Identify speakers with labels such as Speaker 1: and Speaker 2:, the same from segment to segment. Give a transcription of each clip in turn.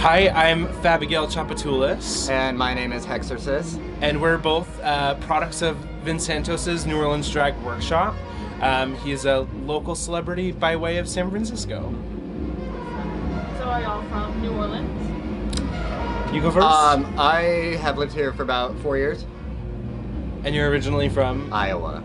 Speaker 1: Hi, I'm Fabigail Tchoupitoulas.
Speaker 2: And my name is Hexxorsis.
Speaker 1: And we're both products of Vincentos's New Orleans Drag Workshop. He is a local celebrity by way of San Francisco.
Speaker 3: So are y'all from New Orleans?
Speaker 1: You go first?
Speaker 2: I have lived here for about 4 years.
Speaker 1: And you're originally from?
Speaker 2: Iowa.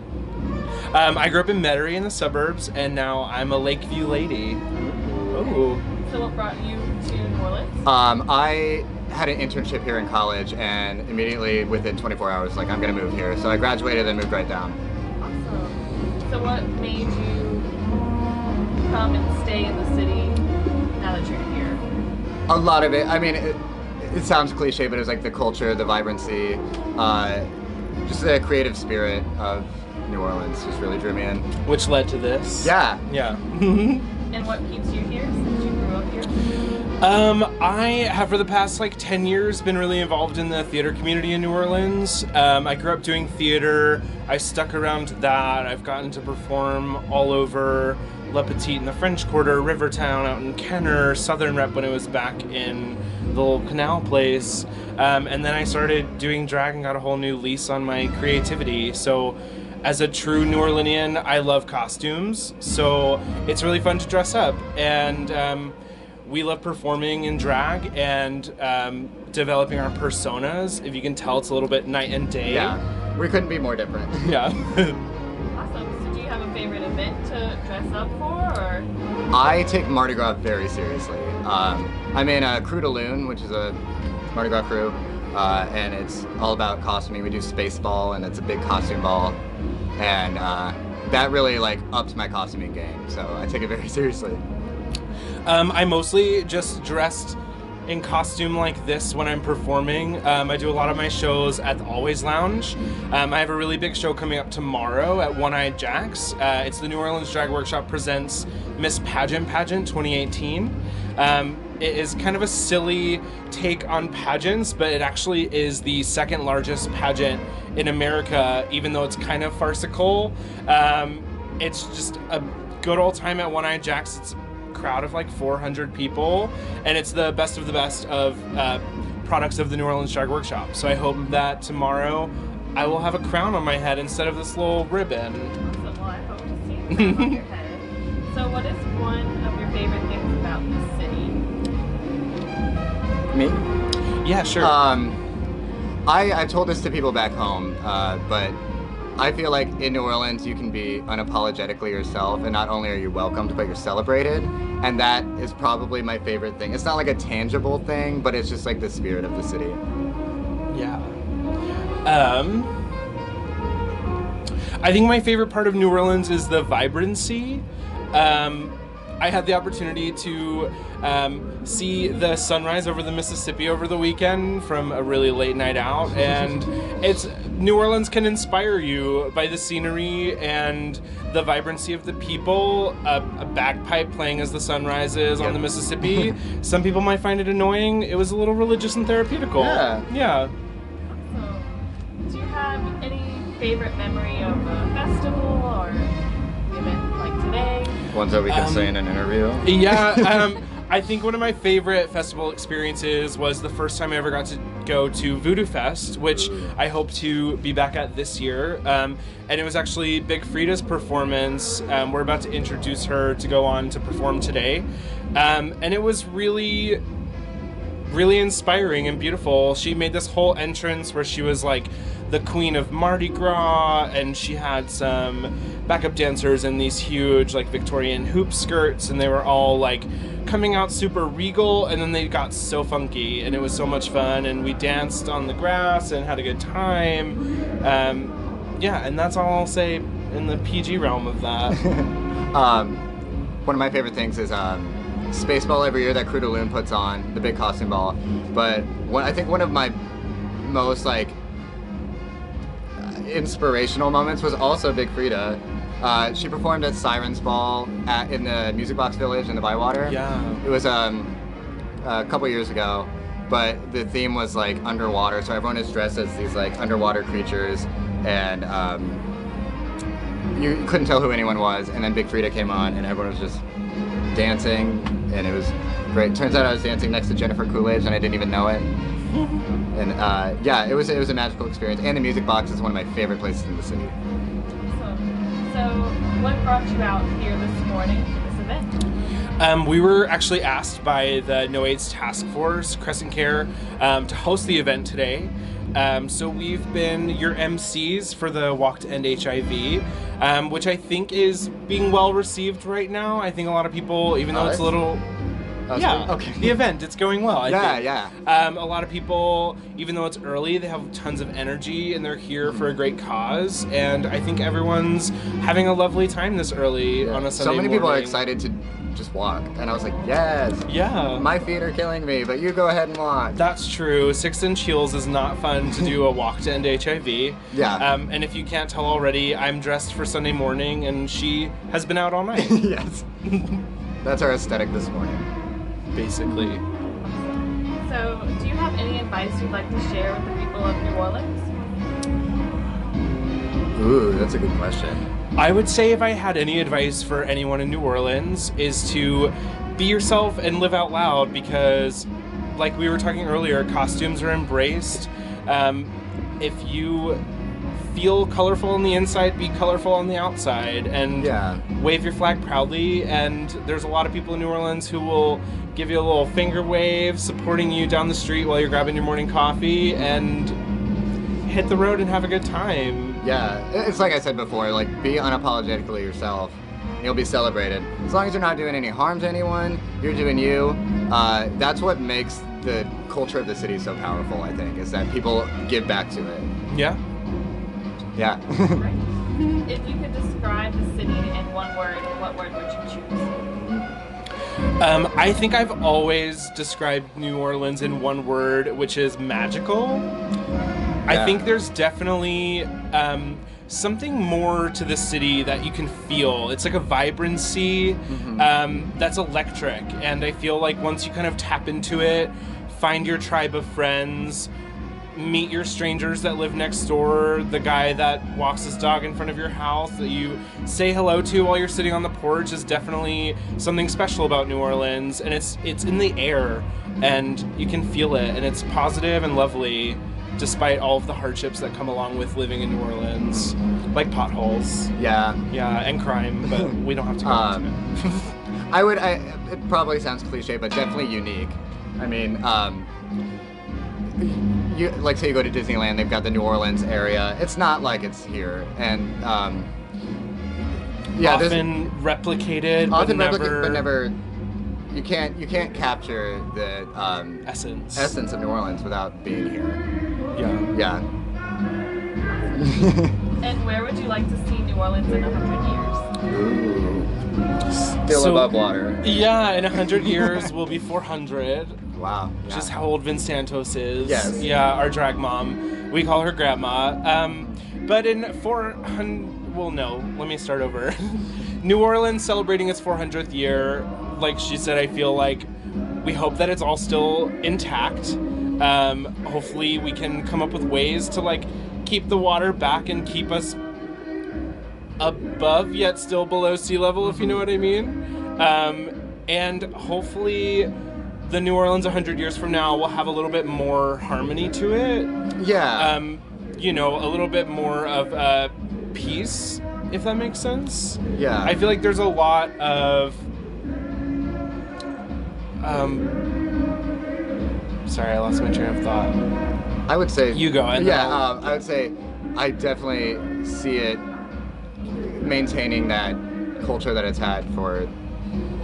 Speaker 1: I grew up in Metairie in the suburbs, and now I'm a Lakeview lady. Oh.
Speaker 3: So what brought you to New Orleans?
Speaker 2: I had an internship here in college, and immediately within 24 hours, like, I'm gonna move here. So I graduated and moved right down.
Speaker 3: Awesome. So what made you come and stay in the city now that you're here?
Speaker 2: A lot of it, I mean, it sounds cliche, but it was like the culture, the vibrancy, just the creative spirit of New Orleans just really drew me in.
Speaker 1: Which led to this.
Speaker 2: Yeah.
Speaker 1: Yeah.
Speaker 3: And what keeps you here since you grew up here?
Speaker 1: I have for the past like 10 years been really involved in the theater community in New Orleans. I grew up doing theater. I stuck around that. I've gotten to perform all over La Petite in the French Quarter, Rivertown, out in Kenner, Southern Rep when it was back in the little canal place. And then I started doing drag and got a whole new lease on my creativity. So as a true New Orleanian, I love costumes. So it's really fun to dress up. And we love performing in drag and developing our personas. If you can tell, it's a little bit night and day.
Speaker 2: Yeah, we couldn't be more different.
Speaker 1: Yeah.
Speaker 3: Awesome. So do you have a favorite event to dress up for, or?
Speaker 2: I take Mardi Gras very seriously. I'm in a Crew de Lune, which is a Mardi Gras crew, and it's all about costuming. We do Space Ball, and it's a big costume ball, and that really like ups my costuming game, so I take it very seriously.
Speaker 1: I mostly just dressed in costume like this when I'm performing. I do a lot of my shows at the Always Lounge. I have a really big show coming up tomorrow at One-Eyed Jack's. It's the New Orleans Drag Workshop presents Miss Pageant 2018. It is kind of a silly take on pageants, but it actually is the second largest pageant in America, even though it's kind of farcical. It's just a good old time at One-Eyed Jack's. It's crowd of like 400 people, and it's the best of products of the New Orleans Drag Workshop. So I hope that tomorrow I will have a crown on my head instead of this little ribbon.
Speaker 3: Awesome. Well, I hope to see it on your head. So what is one of your favorite things about the city?
Speaker 2: Me?
Speaker 1: Yeah, sure.
Speaker 2: I've told this to people back home, but I feel like in New Orleans you can be unapologetically yourself, and not only are you welcomed, but you're celebrated, and that is probably my favorite thing. It's not like a tangible thing, but it's just like the spirit of the city.
Speaker 1: Yeah. I think my favorite part of New Orleans is the vibrancy. I had the opportunity to see the sunrise over the Mississippi over the weekend from a really late night out, and New Orleans can inspire you by the scenery and the vibrancy of the people. A bagpipe playing as the sun rises on the Mississippi. Some people might find it annoying. It was a little religious and therapeutical.
Speaker 2: Yeah.
Speaker 1: Yeah.
Speaker 3: So, do you have any favorite memory of a festival or event like today?
Speaker 2: Ones that we can say in an interview.
Speaker 1: Yeah, I think one of my favorite festival experiences was the first time I ever got to go to Voodoo Fest, which I hope to be back at this year. And it was actually Big Frida's performance. We're about to introduce her to go on to perform today. And it was really inspiring and beautiful. She made this whole entrance where she was like the queen of Mardi Gras, and she had some backup dancers in these huge like Victorian hoop skirts, and they were all like coming out super regal, and then they got so funky, and it was so much fun, and we danced on the grass and had a good time. Yeah, and that's all I'll say in the PG realm of that.
Speaker 2: One of my favorite things is Space Ball every year that Crew de Lune puts on, the big costume ball. But I think one of my most like inspirational moments was also Big Frida. She performed at Siren's Ball in the Music Box Village in the Bywater.
Speaker 1: Yeah.
Speaker 2: It was a couple years ago, but the theme was like underwater, so everyone is dressed as these like underwater creatures, and you couldn't tell who anyone was. And then Big Frida came on, and everyone was just dancing, and it was great. Turns out I was dancing next to Jennifer Coolidge, and I didn't even know it. And yeah, it was a magical experience. And the Music Box is one of my favorite places in the city.
Speaker 3: So what brought you out here this morning for this event?
Speaker 1: We were actually asked by the No AIDS Task Force, Crescent Care, to host the event today. So we've been your MCs for the Walk to End HIV, which I think is being well received right now. I think a lot of people, even though it's a little...
Speaker 2: Okay.
Speaker 1: The event, it's going well, I think.
Speaker 2: Yeah.
Speaker 1: A lot of people, even though it's early, they have tons of energy and they're here for a great cause. And I think everyone's having a lovely time this early on a Sunday
Speaker 2: So many
Speaker 1: morning.
Speaker 2: people are excited to just walk. And I was like, yes.
Speaker 1: Yeah.
Speaker 2: My feet are killing me, but you go ahead and walk.
Speaker 1: That's true. 6-inch heels is not fun to do a walk to end HIV.
Speaker 2: Yeah.
Speaker 1: And if you can't tell already, I'm dressed for Sunday morning and she has been out all night.
Speaker 2: Yes. That's our aesthetic this morning.
Speaker 1: Basically.
Speaker 3: So do you have any advice you'd like to share with the people of New Orleans?
Speaker 2: Ooh, that's a good question.
Speaker 1: I would say if I had any advice for anyone in New Orleans is to be yourself and live out loud, because like we were talking earlier, costumes are embraced. If you feel colorful on the inside, be colorful on the outside, and wave your flag proudly. And there's a lot of people in New Orleans who will give you a little finger wave, supporting you down the street while you're grabbing your morning coffee, and hit the road and have a good time.
Speaker 2: Yeah, it's like I said before, like, be unapologetically yourself. You'll be celebrated. As long as you're not doing any harm to anyone, you're doing you. That's what makes the culture of the city so powerful, I think, is that people give back to it.
Speaker 1: Yeah.
Speaker 2: Yeah.
Speaker 3: If you could describe the city in one word, what word would you choose?
Speaker 1: I think I've always described New Orleans in one word, which is magical. I think there's definitely something more to the city that you can feel. It's like a vibrancy that's electric, and I feel like once you kind of tap into it, find your tribe of friends, meet your strangers that live next door, the guy that walks his dog in front of your house that you say hello to while you're sitting on the porch, is definitely something special about New Orleans. And it's in the air, and you can feel it, and it's positive and lovely despite all of the hardships that come along with living in New Orleans, like potholes.
Speaker 2: Yeah,
Speaker 1: and crime, but we don't have to go into it.
Speaker 2: It probably sounds cliche, but definitely unique. I mean, you, like, say you go to Disneyland, they've got the New Orleans area. It's not like it's here, and
Speaker 1: often replicated, but never.
Speaker 2: You can't capture the essence of New Orleans without being here. Yeah.
Speaker 3: And where would you like to see New Orleans in 100 years?
Speaker 2: Ooh. Still above water.
Speaker 1: Yeah, in 100 years we'll be 400.
Speaker 2: Wow.
Speaker 1: Which is how old Vince Santos is.
Speaker 2: Yes.
Speaker 1: Yeah, our drag mom. We call her grandma. But in 400, well, no, let me start over. New Orleans celebrating its 400th year. Like she said, I feel like we hope that it's all still intact. Hopefully we can come up with ways to, like, keep the water back and keep us above yet still below sea level, if you know what I mean. And hopefully the New Orleans 100 years from now will have a little bit more harmony to it.
Speaker 2: Yeah.
Speaker 1: A little bit more of peace, if that makes sense.
Speaker 2: Yeah.
Speaker 1: I feel like there's a lot of sorry, I lost my train of thought.
Speaker 2: I would say
Speaker 1: you go. And
Speaker 2: I would say I definitely see it maintaining that culture that it's had for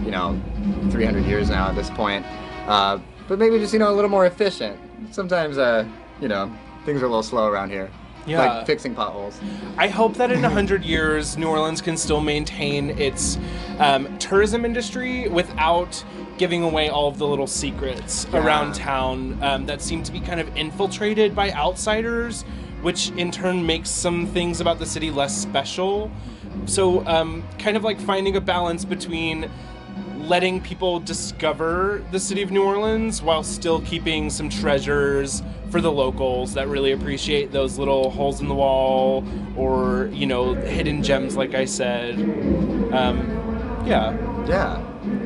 Speaker 2: 300 years now at this point. But maybe just a little more efficient. Sometimes things are a little slow around here.
Speaker 1: Yeah.
Speaker 2: Like fixing potholes.
Speaker 1: I hope that in 100 years, New Orleans can still maintain its tourism industry without giving away all of the little secrets around town that seem to be kind of infiltrated by outsiders, which in turn makes some things about the city less special. So kind of like finding a balance between letting people discover the city of New Orleans while still keeping some treasures for the locals that really appreciate those little holes in the wall or, hidden gems, like I said. Yeah.